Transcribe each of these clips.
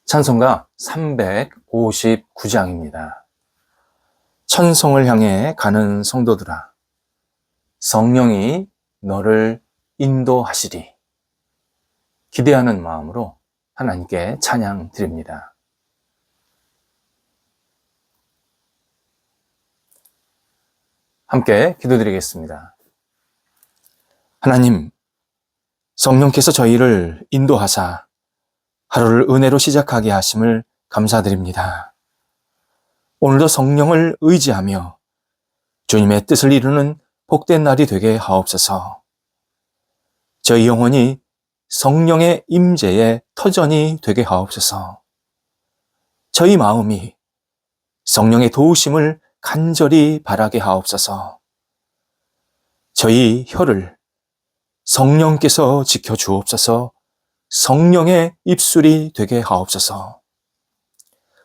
찬송가 359장입니다. 천성을 향해 가는 성도들아, 성령이 너를 인도하시리. 기대하는 마음으로 하나님께 찬양 드립니다. 함께 기도드리겠습니다. 하나님, 성령께서 저희를 인도하사 하루를 은혜로 시작하게 하심을 감사드립니다. 오늘도 성령을 의지하며 주님의 뜻을 이루는 복된 날이 되게 하옵소서. 저희 영혼이 성령의 임재의 터전이 되게 하옵소서. 저희 마음이 성령의 도우심을 간절히 바라게 하옵소서. 저희 혀를 성령께서 지켜주옵소서. 성령의 입술이 되게 하옵소서.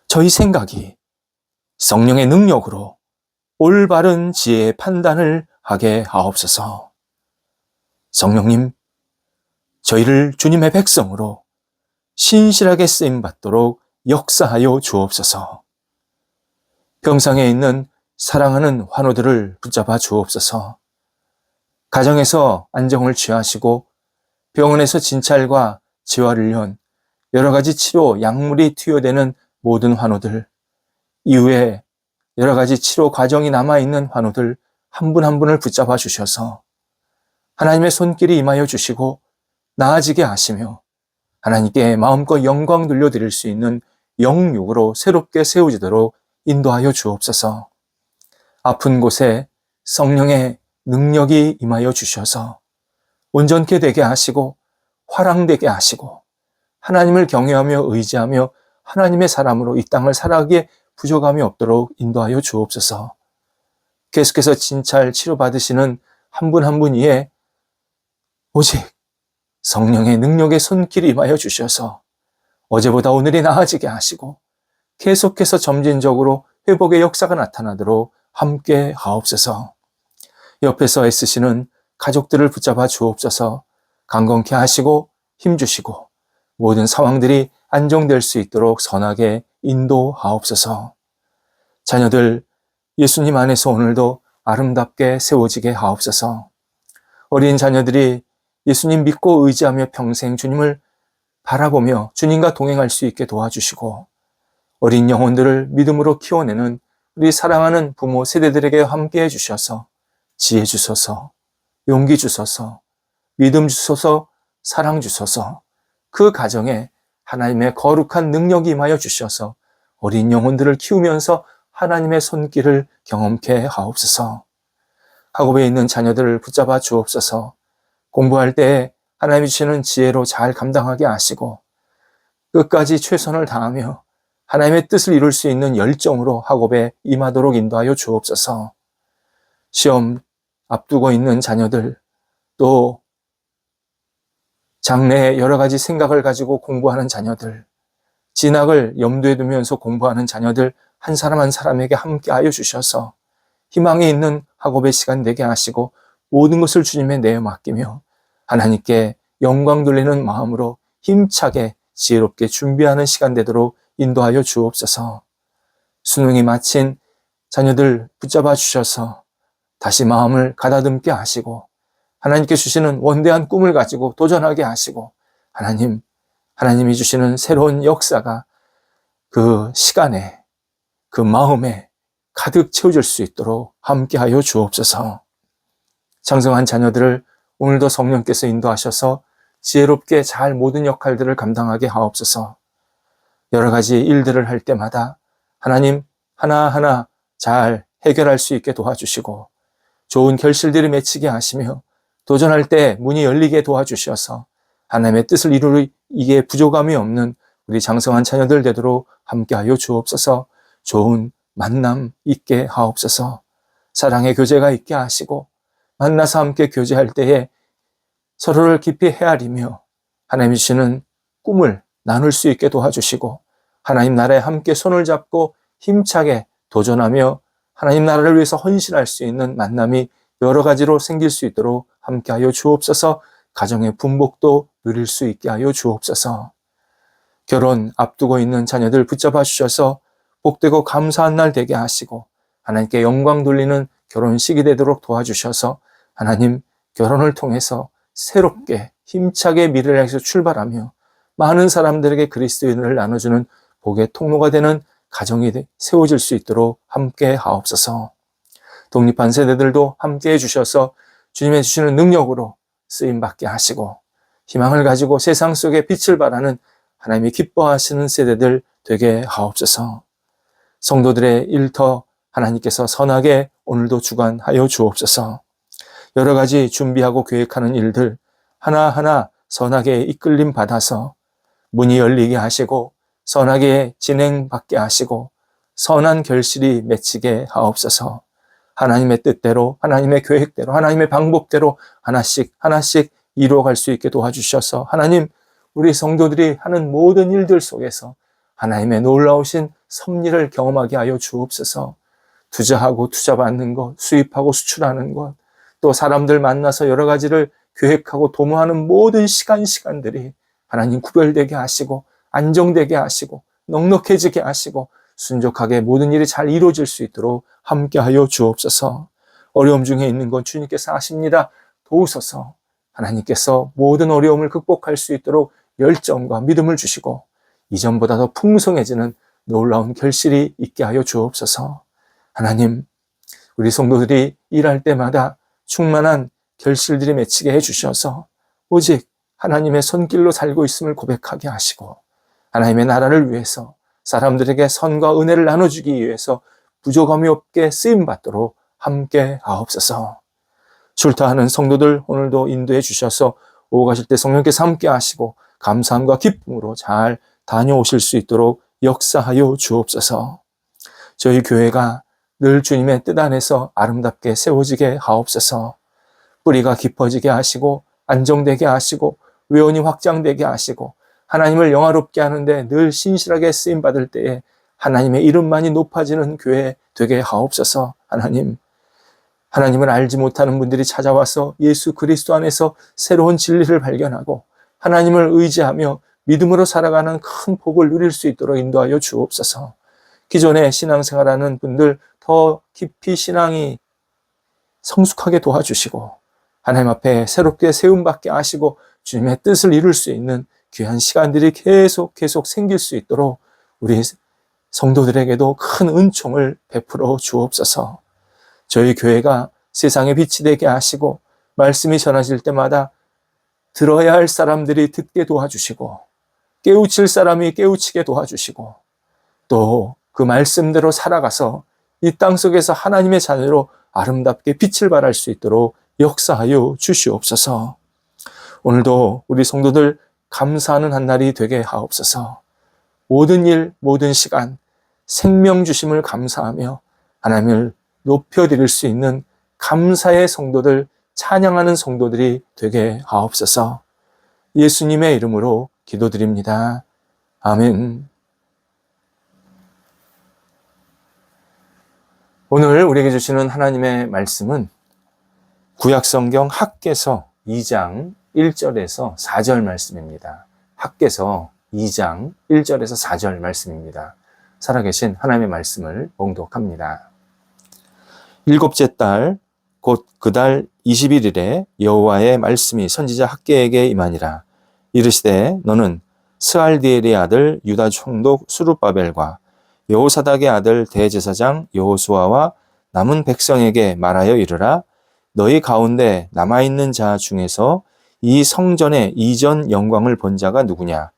저희 생각이 성령의 능력으로 올바른 지혜의 판단을 하게 하옵소서. 성령님, 저희를 주님의 백성으로 신실하게 쓰임받도록 역사하여 주옵소서. 병상에 있는 사랑하는 환우들을 붙잡아 주옵소서. 가정에서 안정을 취하시고 병원에서 진찰과 재활을 위한 여러 가지 치료 약물이 투여되는 모든 환우들, 이후에 여러 가지 치료 과정이 남아있는 환우들 한 분 한 분을 붙잡아 주셔서 하나님의 손길이 임하여 주시고 나아지게 하시며 하나님께 마음껏 영광 돌려드릴 수 있는 영육으로 새롭게 세워지도록 인도하여 주옵소서. 아픈 곳에 성령의 능력이 임하여 주셔서 온전케 되게 하시고 화랑되게 하시고 하나님을 경외하며 의지하며 하나님의 사람으로 이 땅을 살아가기에 부족함이 없도록 인도하여 주옵소서. 계속해서 진찰 치료받으시는 한 분 한 분 위에 오직 성령의 능력의 손길이 임하여 주셔서 어제보다 오늘이 나아지게 하시고 계속해서 점진적으로 회복의 역사가 나타나도록 함께 하옵소서. 옆에서 애쓰시는 가족들을 붙잡아 주옵소서. 강건케 하시고 힘주시고 모든 상황들이 안정될 수 있도록 선하게 인도하옵소서. 자녀들 예수님 안에서 오늘도 아름답게 세워지게 하옵소서. 어린 자녀들이 예수님 믿고 의지하며 평생 주님을 바라보며 주님과 동행할 수 있게 도와주시고 어린 영혼들을 믿음으로 키워내는 우리 사랑하는 부모 세대들에게 함께해 주셔서 지혜 주소서, 용기 주소서, 믿음 주소서, 사랑 주소서, 그 가정에 하나님의 거룩한 능력이 임하여 주셔서 어린 영혼들을 키우면서 하나님의 손길을 경험케 하옵소서. 학업에 있는 자녀들을 붙잡아 주옵소서. 공부할 때 하나님이 주시는 지혜로 잘 감당하게 하시고 끝까지 최선을 다하며 하나님의 뜻을 이룰 수 있는 열정으로 학업에 임하도록 인도하여 주옵소서. 시험 앞두고 있는 자녀들, 또 장래에 여러 가지 생각을 가지고 공부하는 자녀들, 진학을 염두에 두면서 공부하는 자녀들 한 사람 한 사람에게 함께하여 주셔서 희망이 있는 학업의 시간 되게 하시고 모든 것을 주님의 내어 맡기며 하나님께 영광 돌리는 마음으로 힘차게 지혜롭게 준비하는 시간 되도록 인도하여 주옵소서. 수능이 마친 자녀들 붙잡아 주셔서 다시 마음을 가다듬게 하시고 하나님께 주시는 원대한 꿈을 가지고 도전하게 하시고 하나님이 주시는 새로운 역사가 그 시간에 그 마음에 가득 채워질 수 있도록 함께하여 주옵소서. 장성한 자녀들을 오늘도 성령께서 인도하셔서 지혜롭게 잘 모든 역할들을 감당하게 하옵소서. 여러 가지 일들을 할 때마다 하나님 하나하나 잘 해결할 수 있게 도와주시고 좋은 결실들을 맺히게 하시며 도전할 때 문이 열리게 도와주셔서 하나님의 뜻을 이루기에 부족함이 없는 우리 장성한 자녀들 되도록 함께하여 주옵소서. 좋은 만남 있게 하옵소서. 사랑의 교제가 있게 하시고 만나서 함께 교제할 때에 서로를 깊이 헤아리며 하나님이 주시는 꿈을 나눌 수 있게 도와주시고 하나님 나라에 함께 손을 잡고 힘차게 도전하며 하나님 나라를 위해서 헌신할 수 있는 만남이 여러 가지로 생길 수 있도록 함께하여 주옵소서. 가정의 분복도 누릴 수 있게 하여 주옵소서. 결혼 앞두고 있는 자녀들 붙잡아 주셔서 복되고 감사한 날 되게 하시고 하나님께 영광 돌리는 결혼식이 되도록 도와주셔서 하나님 결혼을 통해서 새롭게 힘차게 미래를 향해서 출발하며 많은 사람들에게 그리스도의 은혜를 나눠주는 복의 통로가 되는 가정이 세워질 수 있도록 함께 하옵소서. 독립한 세대들도 함께 해주셔서 주님의 주시는 능력으로 쓰임받게 하시고 희망을 가지고 세상 속에 빛을 발하는 하나님이 기뻐하시는 세대들 되게 하옵소서. 성도들의 일터 하나님께서 선하게 오늘도 주관하여 주옵소서. 여러 가지 준비하고 계획하는 일들 하나하나 선하게 이끌림 받아서 문이 열리게 하시고 선하게 진행받게 하시고 선한 결실이 맺히게 하옵소서. 하나님의 뜻대로 하나님의 계획대로 하나님의 방법대로 하나씩 하나씩 이루어갈 수 있게 도와주셔서 하나님 우리 성도들이 하는 모든 일들 속에서 하나님의 놀라우신 섭리를 경험하게 하여 주옵소서. 투자하고 투자받는 것, 수입하고 수출하는 것, 또 사람들 만나서 여러 가지를 계획하고 도모하는 모든 시간들이 하나님 구별되게 하시고 안정되게 하시고 넉넉해지게 하시고 순종하게 모든 일이 잘 이루어질 수 있도록 함께하여 주옵소서. 어려움 중에 있는 건 주님께서 아십니다. 도우소서. 하나님께서 모든 어려움을 극복할 수 있도록 열정과 믿음을 주시고 이전보다 더 풍성해지는 놀라운 결실이 있게 하여 주옵소서. 하나님, 우리 성도들이 일할 때마다 충만한 결실들이 맺히게 해주셔서 오직 하나님의 손길로 살고 있음을 고백하게 하시고 하나님의 나라를 위해서 사람들에게 선과 은혜를 나눠주기 위해서 부족함이 없게 쓰임받도록 함께 하옵소서. 출타하는 성도들 오늘도 인도해 주셔서 오고 가실 때 성령께서 함께 하시고 감사함과 기쁨으로 잘 다녀오실 수 있도록 역사하여 주옵소서. 저희 교회가 늘 주님의 뜻 안에서 아름답게 세워지게 하옵소서. 뿌리가 깊어지게 하시고 안정되게 하시고 외원이 확장되게 하시고 하나님을 영화롭게 하는데 늘 신실하게 쓰임받을 때에 하나님의 이름만이 높아지는 교회 되게 하옵소서. 하나님을 알지 못하는 분들이 찾아와서 예수 그리스도 안에서 새로운 진리를 발견하고 하나님을 의지하며 믿음으로 살아가는 큰 복을 누릴 수 있도록 인도하여 주옵소서. 기존에 신앙생활하는 분들 더 깊이 신앙이 성숙하게 도와주시고 하나님 앞에 새롭게 세움받게 하시고 주님의 뜻을 이룰 수 있는 귀한 시간들이 계속 생길 수 있도록 우리 성도들에게도 큰 은총을 베풀어 주옵소서. 저희 교회가 세상의 빛이 되게 하시고 말씀이 전하질 때마다 들어야 할 사람들이 듣게 도와주시고 깨우칠 사람이 깨우치게 도와주시고 또 그 말씀대로 살아가서 이 땅 속에서 하나님의 자녀로 아름답게 빛을 발할 수 있도록 역사하여 주시옵소서. 오늘도 우리 성도들 감사하는 한 날이 되게 하옵소서. 모든 일, 모든 시간 생명 주심을 감사하며 하나님을 높여드릴 수 있는 감사의 성도들, 찬양하는 성도들이 되게 하옵소서. 예수님의 이름으로 기도드립니다. 아멘. 오늘 우리에게 주시는 하나님의 말씀은 구약성경 학개서 2장 1절에서 4절 말씀입니다. 학개서 2장 1절에서 4절 말씀입니다. 살아계신 하나님의 말씀을 봉독합니다. 일곱째 달 곧 그 달 21일에 여호와의 말씀이 선지자 학개에게 임하니라. 이르시되 너는 스알디엘의 아들 유다 총독 수룹바벨과 여호사닥의 아들 대제사장 여호수아와 남은 백성에게 말하여 이르라. 너희 가운데 남아있는 자 중에서 이 성전의 이전 영광을 본 자가 누구냐?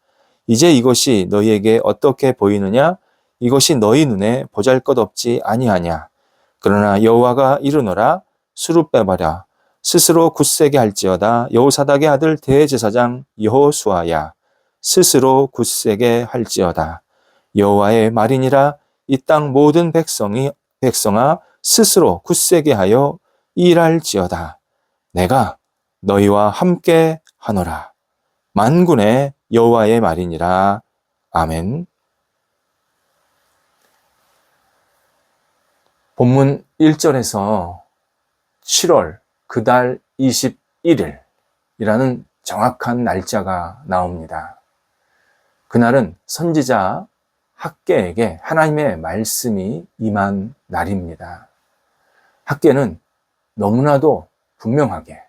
이제 이것이 너희에게 어떻게 보이느냐? 이것이 너희 눈에 보잘것없지 아니하냐? 그러나 여호와가 이르노라. 수룹바벨아 스스로 굳세게 할지어다. 여호사닥의 아들 대제사장 여호수아야 스스로 굳세게 할지어다. 여호와의 말이니라. 이 땅 모든 백성아 스스로 굳세게 하여 일할지어다. 내가 너희와 함께 하노라. 만군의 여호와의 말이니라. 아멘. 본문 1절에서 7월 그 달 21일이라는 정확한 날짜가 나옵니다. 그날은 선지자 학개에게 하나님의 말씀이 임한 날입니다. 학개는 너무나도 분명하게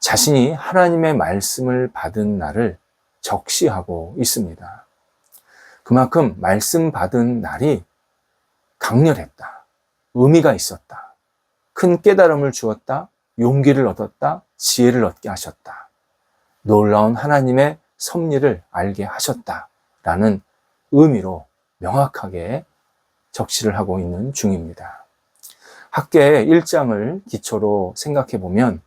자신이 하나님의 말씀을 받은 날을 적시하고 있습니다. 그만큼 말씀 받은 날이 강렬했다. 의미가 있었다. 큰 깨달음을 주었다. 용기를 얻었다. 지혜를 얻게 하셨다. 놀라운 하나님의 섭리를 알게 하셨다. 라는 의미로 명확하게 적시를 하고 있는 중입니다. 학개의 1장을 기초로 생각해 보면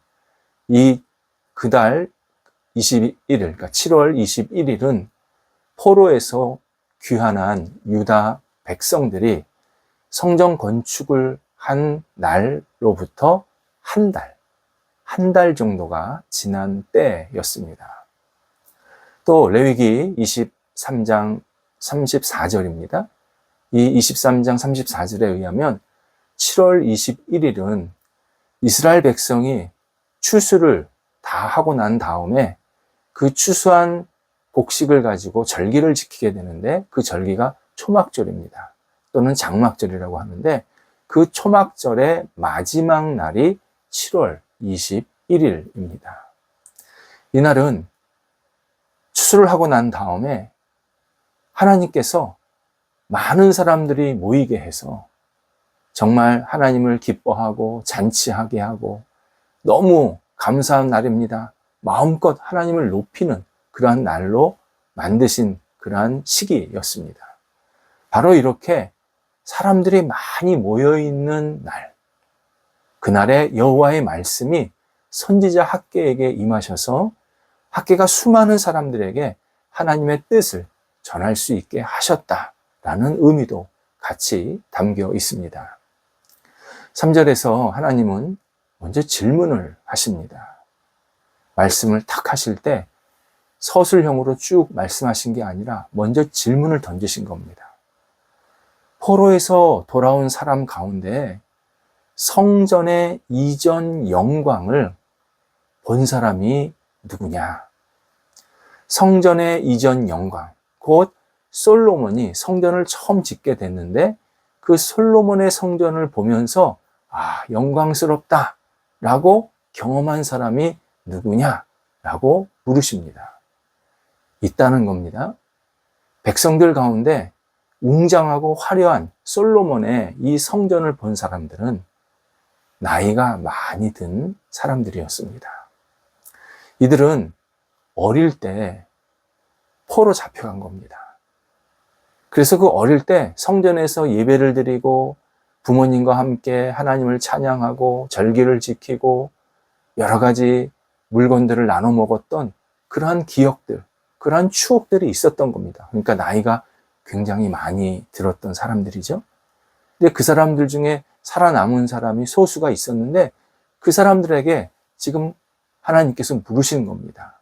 그달 21일, 그러니까 7월 21일은 포로에서 귀환한 유다 백성들이 성전 건축을 한 날로부터 한 달 정도가 지난 때였습니다. 또 레위기 23장 34절입니다. 이 23장 34절에 의하면 7월 21일은 이스라엘 백성이 추수를 다 하고 난 다음에 그 추수한 곡식을 가지고 절기를 지키게 되는데 그 절기가 초막절입니다. 또는 장막절이라고 하는데 그 초막절의 마지막 날이 7월 21일입니다. 이날은 추수를 하고 난 다음에 하나님께서 많은 사람들이 모이게 해서 정말 하나님을 기뻐하고 잔치하게 하고 너무 감사한 날입니다. 마음껏 하나님을 높이는 그러한 날로 만드신 그러한 시기였습니다. 바로 이렇게 사람들이 많이 모여있는 날, 그날에 여호와의 말씀이 선지자 학개에게 임하셔서 학개가 수많은 사람들에게 하나님의 뜻을 전할 수 있게 하셨다라는 의미도 같이 담겨 있습니다. 3절에서 하나님은 먼저 질문을 하십니다. 말씀을 탁 하실 때 서술형으로 쭉 말씀하신 게 아니라 먼저 질문을 던지신 겁니다. 포로에서 돌아온 사람 가운데 성전의 이전 영광을 본 사람이 누구냐? 성전의 이전 영광, 곧 솔로몬이 성전을 처음 짓게 됐는데 그 솔로몬의 성전을 보면서 영광스럽다 라고 경험한 사람이 누구냐? 라고 물으십니다. 있다는 겁니다. 백성들 가운데 웅장하고 화려한 솔로몬의 이 성전을 본 사람들은 나이가 많이 든 사람들이었습니다. 이들은 어릴 때 포로 잡혀간 겁니다. 그래서 그 어릴 때 성전에서 예배를 드리고 부모님과 함께 하나님을 찬양하고 절기를 지키고 여러 가지 물건들을 나눠 먹었던 그러한 기억들, 그러한 추억들이 있었던 겁니다. 그러니까 나이가 굉장히 많이 들었던 사람들이죠. 근데 그 사람들 중에 살아남은 사람이 소수가 있었는데 그 사람들에게 지금 하나님께서 물으시는 겁니다.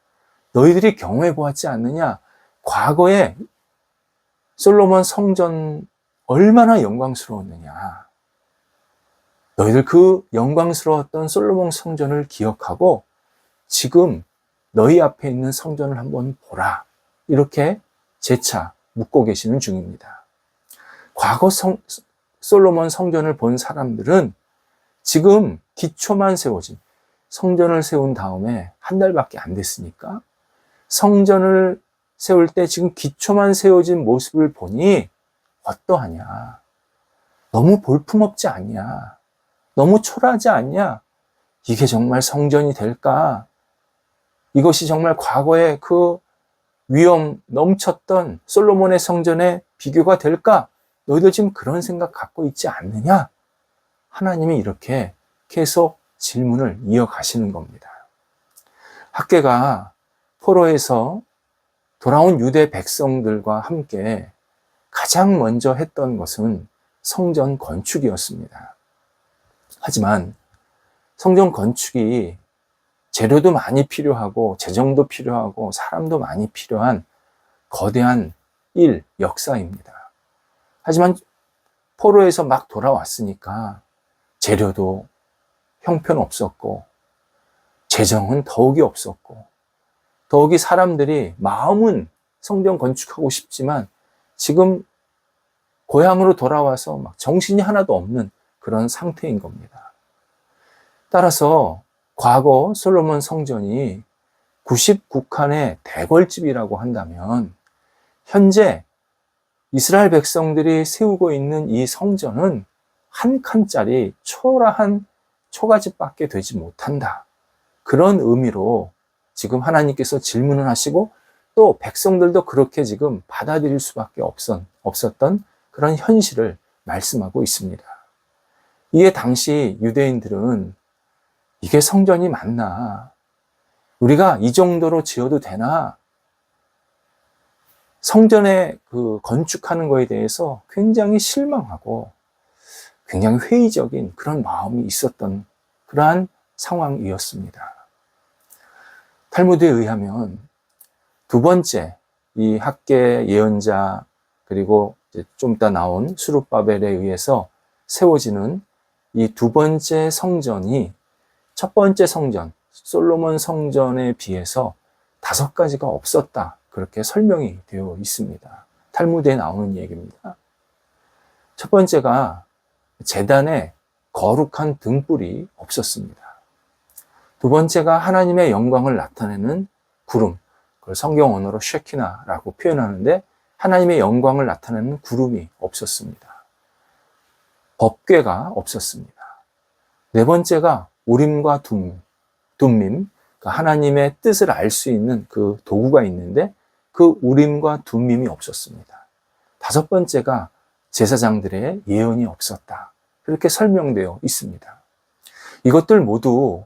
너희들이 경험해 보았지 않느냐? 과거에 솔로몬 성전 얼마나 영광스러웠느냐? 너희들 그 영광스러웠던 솔로몬 성전을 기억하고 지금 너희 앞에 있는 성전을 한번 보라. 이렇게 재차 묻고 계시는 중입니다. 과거 솔로몬 성전을 본 사람들은 지금 기초만 세워진, 성전을 세운 다음에 한 달밖에 안 됐으니까 성전을 세울 때 지금 기초만 세워진 모습을 보니 어떠하냐? 너무 볼품없지 않냐? 너무 초라하지 않냐? 이게 정말 성전이 될까? 이것이 정말 과거의 그 위엄 넘쳤던 솔로몬의 성전에 비교가 될까? 너희들 지금 그런 생각 갖고 있지 않느냐? 하나님이 이렇게 계속 질문을 이어가시는 겁니다. 학개가 포로에서 돌아온 유대 백성들과 함께 가장 먼저 했던 것은 성전 건축이었습니다. 하지만 성전 건축이 재료도 많이 필요하고 재정도 필요하고 사람도 많이 필요한 거대한 역사입니다. 하지만 포로에서 막 돌아왔으니까 재료도 형편없었고 재정은 더욱이 없었고 더욱이 사람들이 마음은 성전 건축하고 싶지만 지금 고향으로 돌아와서 막 정신이 하나도 없는 그런 상태인 겁니다. 따라서 과거 솔로몬 성전이 99칸의 대궐집이라고 한다면 현재 이스라엘 백성들이 세우고 있는 이 성전은 한 칸짜리 초라한 초가집밖에 되지 못한다. 그런 의미로 지금 하나님께서 질문을 하시고 또 백성들도 그렇게 지금 받아들일 수밖에 없었던 그런 현실을 말씀하고 있습니다. 이에 당시 유대인들은 이게 성전이 맞나? 우리가 이 정도로 지어도 되나? 성전에 건축하는 거에 대해서 굉장히 실망하고 굉장히 회의적인 그런 마음이 있었던 그러한 상황이었습니다. 탈무드에 의하면 두 번째 이 학계 예언자 그리고 좀 이따 나온 스룹바벨에 의해서 세워지는 이 두 번째 성전이 첫 번째 성전 솔로몬 성전에 비해서 5가지가 없었다. 그렇게 설명이 되어 있습니다. 탈무드에 나오는 얘기입니다. 첫 번째가 제단에 거룩한 등불이 없었습니다. 두 번째가 하나님의 영광을 나타내는 구름, 그걸 성경 언어로 쉐키나라고 표현하는데 하나님의 영광을 나타내는 구름이 없었습니다. 법궤가 없었습니다. 네 번째가 우림과 둠밈, 그러니까 하나님의 뜻을 알 수 있는 그 도구가 있는데 그 우림과 둠밈이 없었습니다. 5번째가 제사장들의 예언이 없었다. 그렇게 설명되어 있습니다. 이것들 모두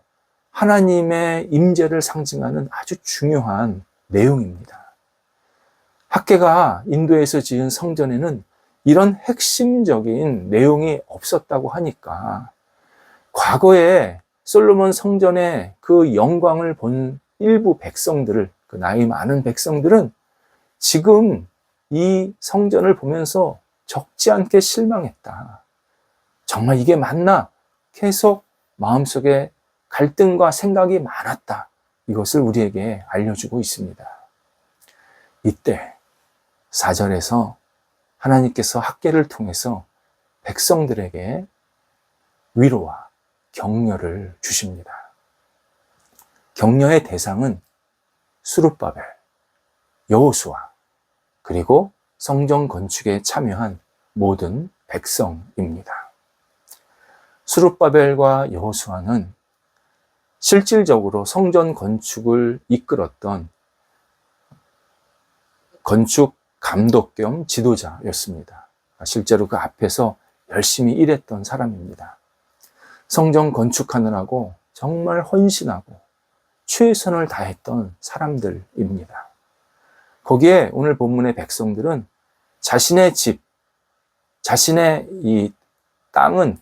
하나님의 임재를 상징하는 아주 중요한 내용입니다. 학개가 인도에서 지은 성전에는 이런 핵심적인 내용이 없었다고 하니까 과거에 솔로몬 성전의 그 영광을 본 일부 백성들을, 그 나이 많은 백성들은 지금 이 성전을 보면서 적지 않게 실망했다. 정말 이게 맞나? 계속 마음속에 갈등과 생각이 많았다. 이것을 우리에게 알려주고 있습니다. 이때 4절에서 하나님께서 학개를 통해서 백성들에게 위로와 격려를 주십니다. 격려의 대상은 스룹바벨, 여호수아, 그리고 성전 건축에 참여한 모든 백성입니다. 스룹바벨과 여호수아는 실질적으로 성전 건축을 이끌었던 건축 감독 겸 지도자였습니다. 실제로 그 앞에서 열심히 일했던 사람입니다. 성전 건축하느라고 정말 헌신하고 최선을 다했던 사람들입니다. 거기에 오늘 본문의 백성들은 자신의 집, 자신의 이 땅은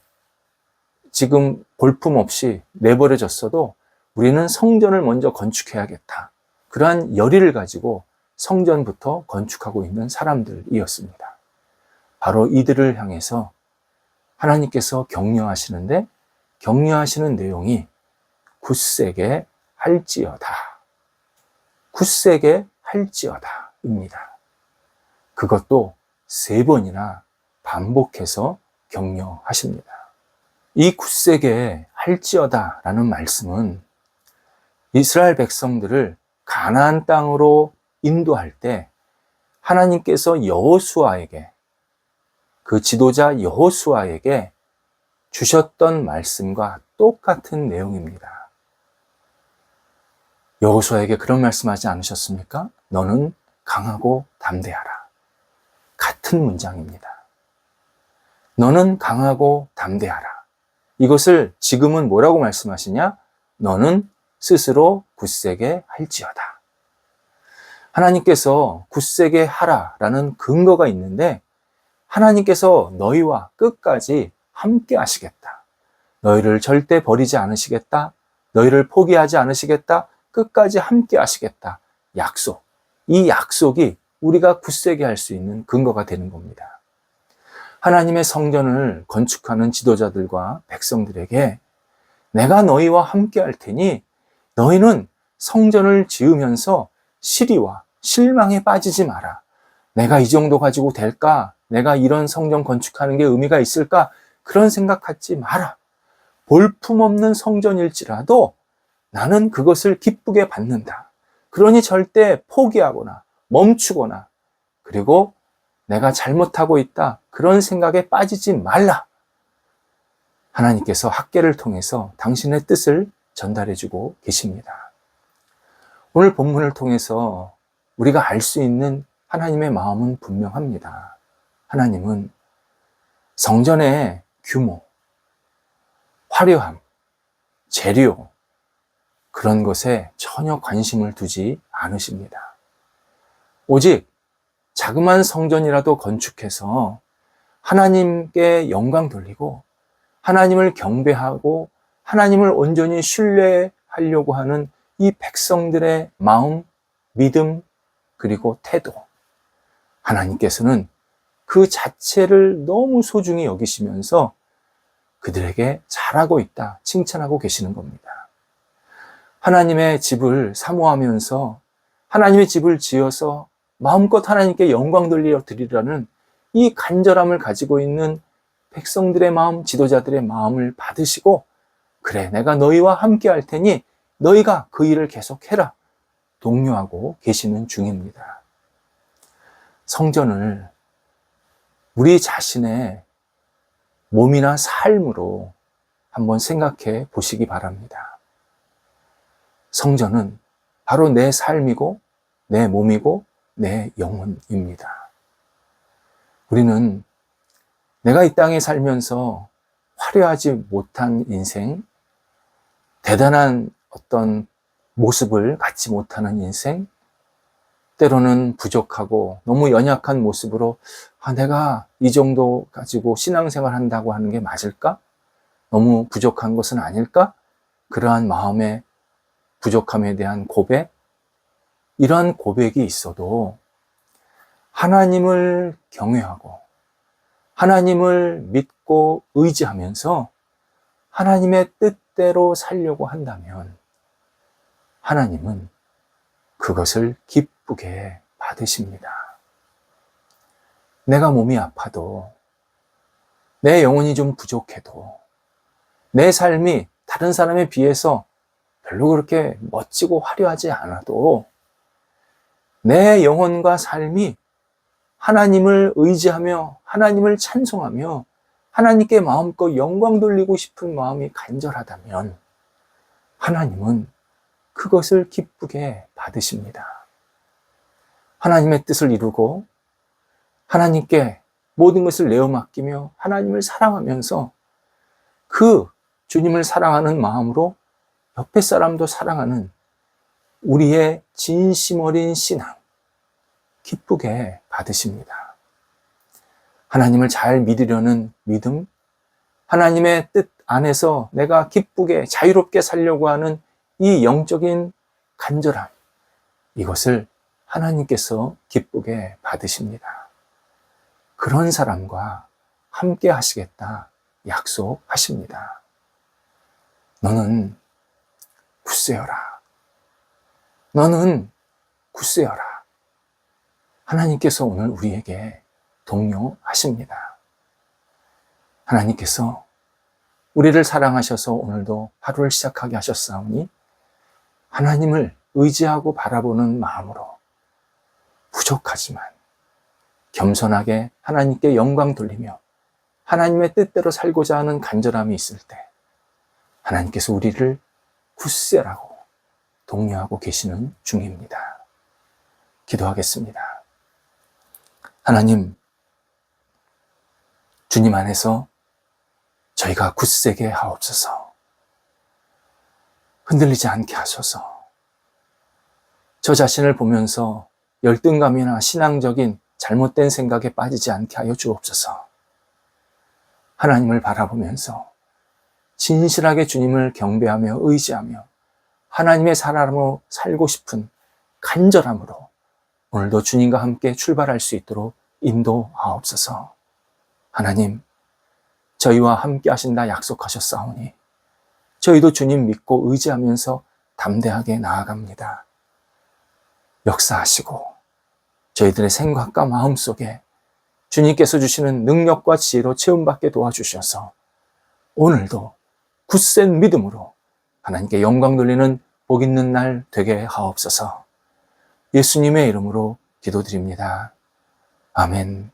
지금 볼품없이 내버려졌어도 우리는 성전을 먼저 건축해야겠다. 그러한 열의를 가지고 성전부터 건축하고 있는 사람들이었습니다. 바로 이들을 향해서 하나님께서 격려하시는데 격려하시는 내용이 굳세게 할지어다. 굳세게 할지어다 입니다. 그것도 3번이나 반복해서 격려하십니다. 이 굳세게 할지어다 라는 말씀은 이스라엘 백성들을 가나안 땅으로 인도할 때 하나님께서 여호수아에게, 그 지도자 여호수아에게 주셨던 말씀과 똑같은 내용입니다. 여호수아에게 그런 말씀하지 않으셨습니까? 너는 강하고 담대하라. 같은 문장입니다. 너는 강하고 담대하라. 이것을 지금은 뭐라고 말씀하시냐? 너는 스스로 굳세게 할지어다. 하나님께서 굳세게 하라라는 근거가 있는데 하나님께서 너희와 끝까지 함께 하시겠다. 너희를 절대 버리지 않으시겠다. 너희를 포기하지 않으시겠다. 끝까지 함께 하시겠다. 약속. 이 약속이 우리가 굳세게 할 수 있는 근거가 되는 겁니다. 하나님의 성전을 건축하는 지도자들과 백성들에게 내가 너희와 함께 할 테니 너희는 성전을 지으면서 시리와 실망에 빠지지 마라. 내가 이 정도 가지고 될까? 내가 이런 성전 건축하는 게 의미가 있을까? 그런 생각 갖지 마라. 볼품없는 성전일지라도 나는 그것을 기쁘게 받는다. 그러니 절대 포기하거나 멈추거나 그리고 내가 잘못하고 있다. 그런 생각에 빠지지 말라. 하나님께서 학계를 통해서 당신의 뜻을 전달해주고 계십니다. 오늘 본문을 통해서 우리가 알 수 있는 하나님의 마음은 분명합니다. 하나님은 성전의 규모, 화려함, 재료, 그런 것에 전혀 관심을 두지 않으십니다. 오직 자그마한 성전이라도 건축해서 하나님께 영광 돌리고 하나님을 경배하고 하나님을 온전히 신뢰하려고 하는 이 백성들의 마음, 믿음, 그리고 태도. 하나님께서는 그 자체를 너무 소중히 여기시면서 그들에게 잘하고 있다, 칭찬하고 계시는 겁니다. 하나님의 집을 사모하면서 하나님의 집을 지어서 마음껏 하나님께 영광 돌려 드리라는 이 간절함을 가지고 있는 백성들의 마음, 지도자들의 마음을 받으시고 그래, 내가 너희와 함께 할 테니 너희가 그 일을 계속해라 독려하고 계시는 중입니다. 성전을 우리 자신의 몸이나 삶으로 한번 생각해 보시기 바랍니다. 성전은 바로 내 삶이고 내 몸이고 내 영혼입니다. 우리는 내가 이 땅에 살면서 화려하지 못한 인생, 대단한 어떤 모습을 갖지 못하는 인생, 때로는 부족하고 너무 연약한 모습으로 내가 이 정도 가지고 신앙생활 한다고 하는 게 맞을까? 너무 부족한 것은 아닐까? 그러한 마음의 부족함에 대한 고백, 이러한 고백이 있어도 하나님을 경외하고 하나님을 믿고 의지하면서 하나님의 뜻대로 살려고 한다면 하나님은 그것을 기쁘게 받으십니다. 내가 몸이 아파도 내 영혼이 좀 부족해도 내 삶이 다른 사람에 비해서 별로 그렇게 멋지고 화려하지 않아도 내 영혼과 삶이 하나님을 의지하며 하나님을 찬송하며 하나님께 마음껏 영광 돌리고 싶은 마음이 간절하다면 하나님은 그것을 기쁘게 받으십니다. 하나님의 뜻을 이루고 하나님께 모든 것을 내어 맡기며 하나님을 사랑하면서 그 주님을 사랑하는 마음으로 옆에 사람도 사랑하는 우리의 진심 어린 신앙 기쁘게 받으십니다. 하나님을 잘 믿으려는 믿음, 하나님의 뜻 안에서 내가 기쁘게 자유롭게 살려고 하는 이 영적인 간절함, 이것을 하나님께서 기쁘게 받으십니다. 그런 사람과 함께 하시겠다 약속하십니다. 너는 굳세어라. 너는 굳세어라. 하나님께서 오늘 우리에게 독려하십니다. 하나님께서 우리를 사랑하셔서 오늘도 하루를 시작하게 하셨사오니 하나님을 의지하고 바라보는 마음으로 부족하지만 겸손하게 하나님께 영광 돌리며 하나님의 뜻대로 살고자 하는 간절함이 있을 때 하나님께서 우리를 굳세라고 독려하고 계시는 중입니다. 기도하겠습니다. 하나님, 주님 안에서 저희가 굳세게 하옵소서. 흔들리지 않게 하소서. 저 자신을 보면서 열등감이나 신앙적인 잘못된 생각에 빠지지 않게 하여 주옵소서. 하나님을 바라보면서 진실하게 주님을 경배하며 의지하며 하나님의 사람으로 살고 싶은 간절함으로 오늘도 주님과 함께 출발할 수 있도록 인도하옵소서. 하나님, 저희와 함께 하신다 약속하셨사오니 저희도 주님 믿고 의지하면서 담대하게 나아갑니다. 역사하시고 저희들의 생각과 마음 속에 주님께서 주시는 능력과 지혜로 체험받게 도와주셔서 오늘도 굳센 믿음으로 하나님께 영광 돌리는 복 있는 날 되게 하옵소서. 예수님의 이름으로 기도드립니다. 아멘.